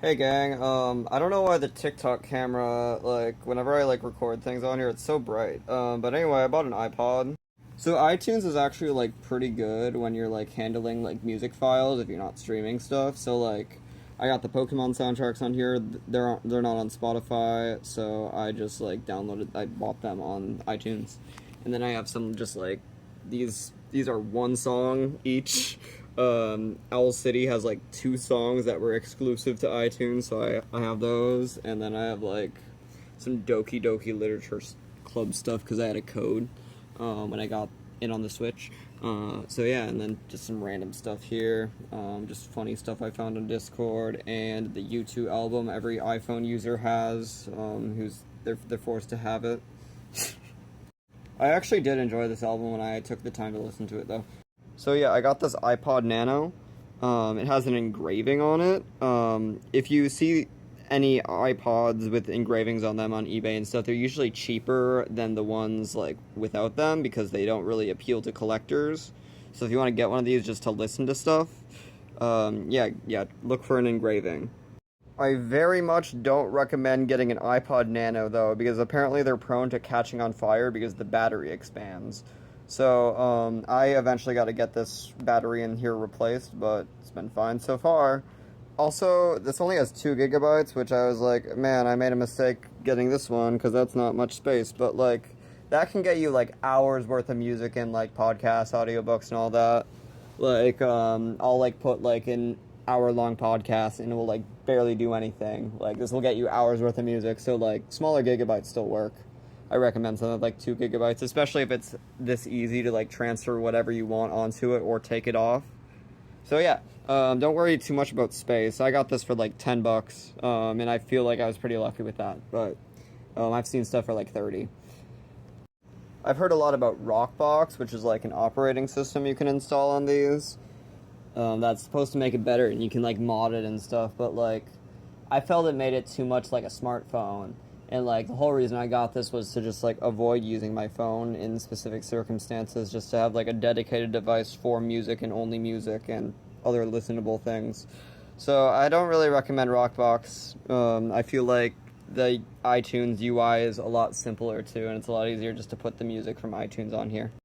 Hey gang, I don't know why the TikTok camera, like, whenever I, like, record things on here, it's so bright. But anyway, I bought an iPod. So iTunes is actually, like, pretty good when you're, like, handling, like, music files if you're not streaming stuff. So, like, I got the Pokemon soundtracks on here. They're not on Spotify, so I just, like, I bought them on iTunes. And then I have some just, like, these are one song each. Owl City has like two songs that were exclusive to iTunes, so I have those, and then I have like some Doki Doki Literature Club stuff because I had a code when I got in on the Switch. So yeah, and then just some random stuff here, just funny stuff I found on Discord, and the U2 album every iPhone user has, who's they're forced to have it. I actually did enjoy this album when I took the time to listen to it though. So yeah, I got this iPod Nano. It has an engraving on it. If you see any iPods with engravings on them on eBay and stuff, they're usually cheaper than the ones like without them because they don't really appeal to collectors. So if you want to get one of these just to listen to stuff, yeah, look for an engraving. I very much don't recommend getting an iPod Nano though, because apparently they're prone to catching on fire because the battery expands. So, I eventually got to get this battery in here replaced, but it's been fine so far. Also, this only has 2 gigabytes, which I was like, man, I made a mistake getting this one because that's not much space. But like, that can get you like hours worth of music and like podcasts, audiobooks, and all that. Like, I'll like put like an hour-long podcast and it will like barely do anything. Like, this will get you hours worth of music. So like, smaller gigabytes still work. I recommend something like 2 gigabytes, especially if it's this easy to like transfer whatever you want onto it or take it off. So yeah, don't worry too much about space. I got this for like 10 bucks, and I feel like I was pretty lucky with that. But I've seen stuff for like 30. I've heard a lot about Rockbox, which is like an operating system you can install on these. That's supposed to make it better, and you can like mod it and stuff. But like, I felt it made it too much like a smartphone. And like the whole reason I got this was to just like avoid using my phone in specific circumstances, just to have like a dedicated device for music and only music and other listenable things. So I don't really recommend Rockbox. I feel like the iTunes UI is a lot simpler too, and it's a lot easier just to put the music from iTunes on here.